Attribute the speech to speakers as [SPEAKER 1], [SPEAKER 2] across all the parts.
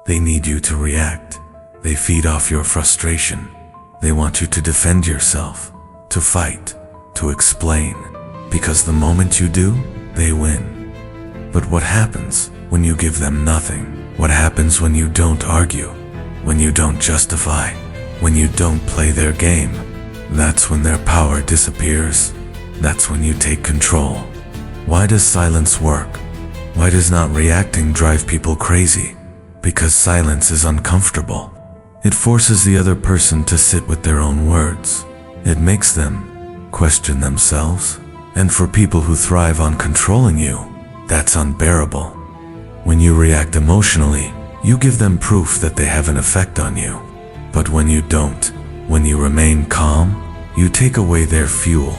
[SPEAKER 1] They need you to react. They feed off your frustration. They want you to defend yourself, to fight, to explain. Because the moment you do, they win. But what happens when you give them nothing? What happens when you don't argue? When you don't justify? When you don't play their game? That's when their power disappears. That's when you take control. Why does silence work? Why does not reacting drive people crazy? Because silence is uncomfortable. It forces the other person to sit with their own words. It makes them question themselves. And for people who thrive on controlling you, that's unbearable. When you react emotionally, you give them proof that they have an effect on you. But when you don't, when you remain calm, you take away their fuel.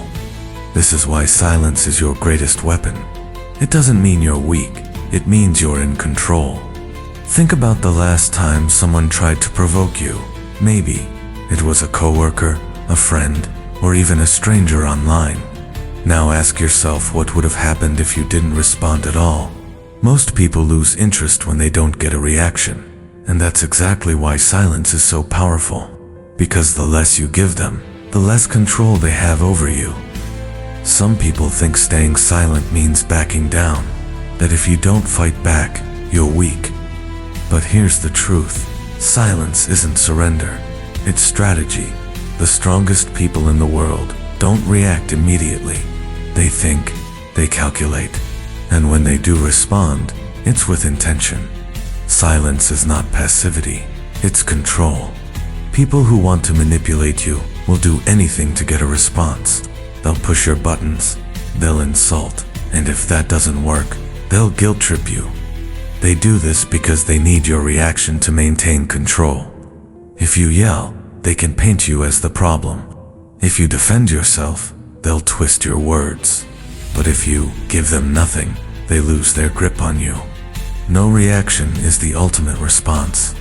[SPEAKER 1] This is why silence is your greatest weapon. It doesn't mean you're weak, it means you're in control. Think about the last time someone tried to provoke you. Maybe it was a coworker, a friend, or even a stranger online. Now ask yourself what would have happened if you didn't respond at all. Most people lose interest when they don't get a reaction. And that's exactly why silence is so powerful. Because the less you give them, the less control they have over you. Some people think staying silent means backing down, that if you don't fight back, you're weak. But here's the truth. Silence isn't surrender. It's strategy. The strongest people in the world don't react immediately. They think, they calculate, and when they do respond, it's with intention. Silence is not passivity, it's control. People who want to manipulate you will do anything to get a response. They'll push your buttons, they'll insult, and if that doesn't work, they'll guilt trip you. They do this because they need your reaction to maintain control. If you yell, they can paint you as the problem. If you defend yourself, they'll twist your words. But if you give them nothing, they lose their grip on you. No reaction is the ultimate response.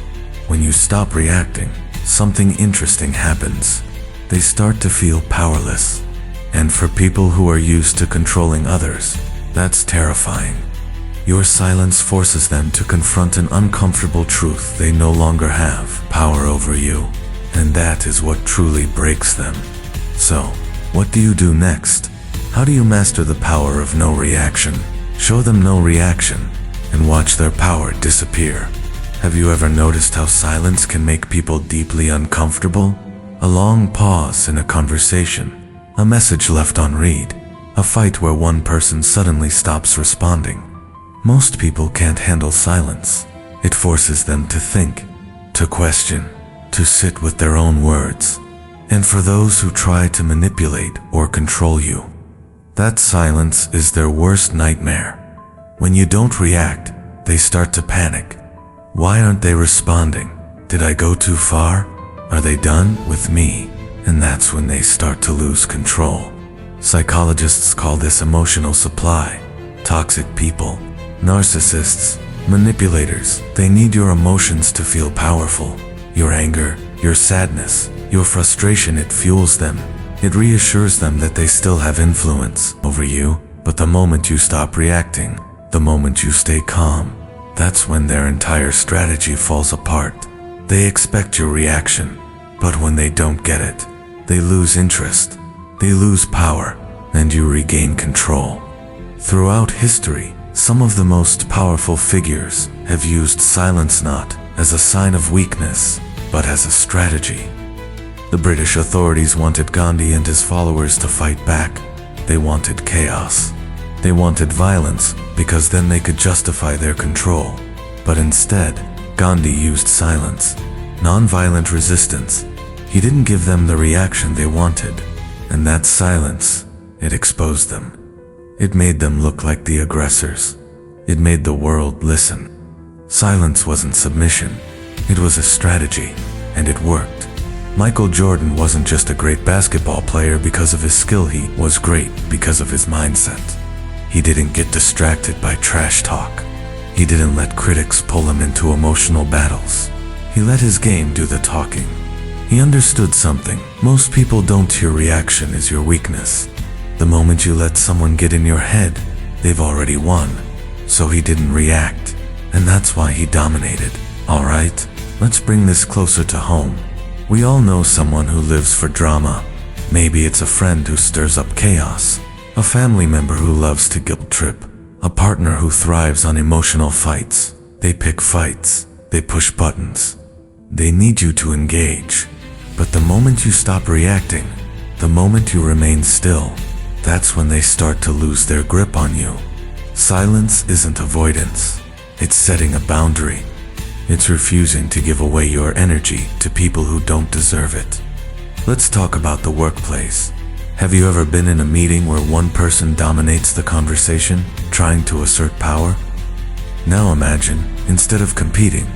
[SPEAKER 1] When you stop reacting, something interesting happens. They start to feel powerless. And for people who are used to controlling others, that's terrifying. Your silence forces them to confront an uncomfortable truth. They no longer have power over you. And that is what truly breaks them. So, what do you do next? How do you master the power of no reaction? Show them no reaction, and watch their power disappear. Have you ever noticed how silence can make people deeply uncomfortable? A long pause in a conversation, a message left unread, a fight where one person suddenly stops responding. Most people can't handle silence. It forces them to think, to question, to sit with their own words. And for those who try to manipulate or control you, that silence is their worst nightmare. When you don't react, they start to panic. Why aren't they responding? Did I go too far? Are they done with me? And that's when they start to lose control. Psychologists call this emotional supply. Toxic people, narcissists, manipulators, they need your emotions to feel powerful. Your anger, your sadness, your frustration, it fuels them. It reassures them that they still have influence over you. But the moment you stop reacting, the moment you stay calm, that's when their entire strategy falls apart. They expect your reaction, but when they don't get it, they lose interest, they lose power, and you regain control. Throughout history, some of the most powerful figures have used silence not as a sign of weakness, but as a strategy. The British authorities wanted Gandhi and his followers to fight back. They wanted chaos. They wanted violence because then they could justify their control. But instead, Gandhi used silence, non-violent resistance. He didn't give them the reaction they wanted. And that silence, it exposed them. It made them look like the aggressors. It made the world listen. Silence wasn't submission. It was a strategy, and it worked. Michael Jordan wasn't just a great basketball player because of his skill, he was great because of his mindset. He didn't get distracted by trash talk. He didn't let critics pull him into emotional battles. He let his game do the talking. He understood something. Most people don't hear reaction as your weakness. The moment you let someone get in your head, they've already won. So he didn't react, and that's why he dominated. Alright, let's bring this closer to home. We all know someone who lives for drama. Maybe it's a friend who stirs up chaos, a family member who loves to guilt trip, a partner who thrives on emotional fights. They pick fights, they push buttons. They need you to engage. But the moment you stop reacting, the moment you remain still, that's when they start to lose their grip on you. Silence isn't avoidance. It's setting a boundary. It's refusing to give away your energy to people who don't deserve it. Let's talk about the workplace. Have you ever been in a meeting where one person dominates the conversation, trying to assert power? Now imagine, instead of competing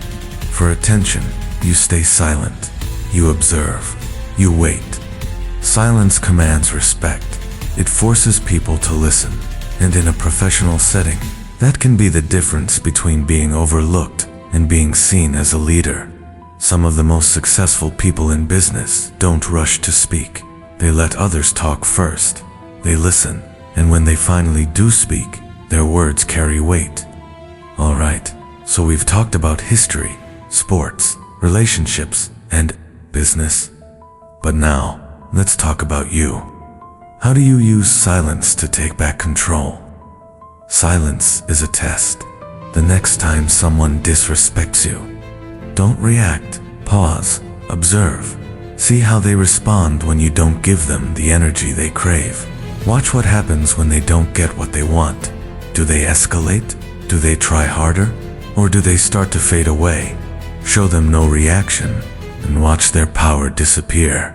[SPEAKER 1] for attention, you stay silent. You observe. You wait. Silence commands respect. It forces people to listen. And in a professional setting, that can be the difference between being overlooked and being seen as a leader. Some of the most successful people in business don't rush to speak. They let others talk first. They listen, and when they finally do speak, their words carry weight. Alright, so we've talked about history, sports, relationships, and business. But now, let's talk about you. How do you use silence to take back control? Silence is a test. The next time someone disrespects you, don't react. Pause. Observe. See how they respond when you don't give them the energy they crave. Watch what happens when they don't get what they want. Do they escalate? Do they try harder? Or do they start to fade away? Show them no reaction and watch their power disappear.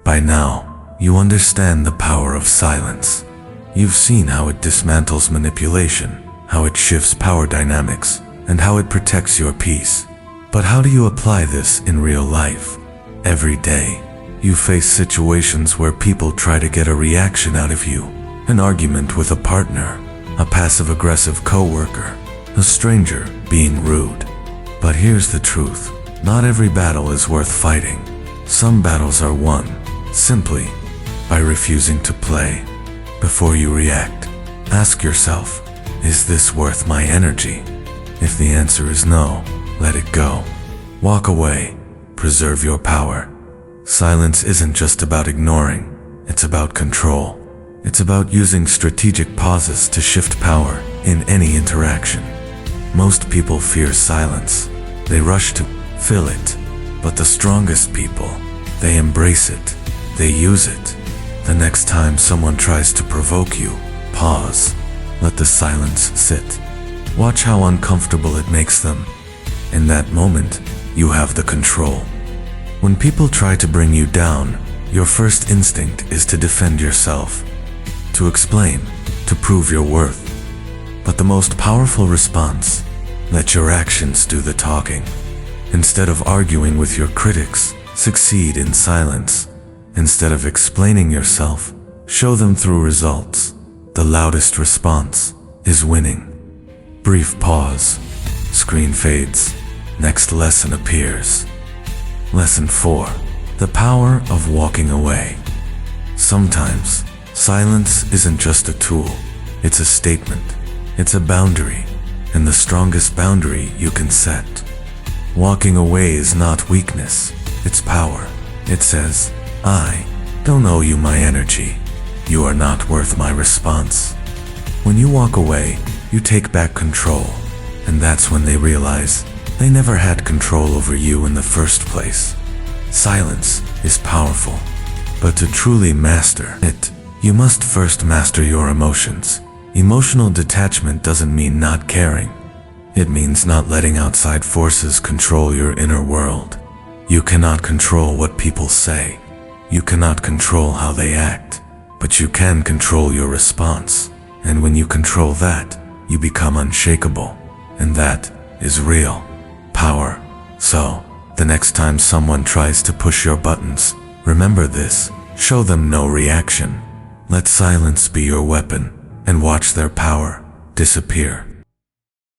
[SPEAKER 1] By now, you understand the power of silence. You've seen how it dismantles manipulation, how it shifts power dynamics, and how it protects your peace. But how do you apply this in real life? Every day, you face situations where people try to get a reaction out of you. An argument with a partner, a passive-aggressive coworker, a stranger being rude. But here's the truth. Not every battle is worth fighting. Some battles are won simply by refusing to play. Before you react, ask yourself, is this worth my energy? If the answer is no, let it go. Walk away. Preserve your power. Silence isn't just about ignoring, it's about control. It's about using strategic pauses to shift power in any interaction. Most people fear silence. They rush to fill it. But the strongest people, they embrace it. They use it. The next time someone tries to provoke you, pause. Let the silence sit. Watch how uncomfortable it makes them. In that moment, you have the control. When people try to bring you down, your first instinct is to defend yourself, to explain, to prove your worth. But the most powerful response, let your actions do the talking. Instead of arguing with your critics, succeed in silence. Instead of explaining yourself, show them through results. The loudest response is winning. Brief pause. Screen fades. Next lesson appears. Lesson 4. The power of walking away. Sometimes, silence isn't just a tool. It's a statement. It's a boundary. And the strongest boundary you can set. Walking away is not weakness. It's power. It says, I don't owe you my energy. You are not worth my response. When you walk away, you take back control. And that's when they realize they never had control over you in the first place. Silence is powerful, but to truly master it, you must first master your emotions. Emotional detachment doesn't mean not caring. It means not letting outside forces control your inner world. You cannot control what people say. You cannot control how they act, but you can control your response. And when you control that, you become unshakable. And that is real power. So, the next time someone tries to push your buttons, remember this. Show them no reaction. Let silence be your weapon, and watch their power disappear.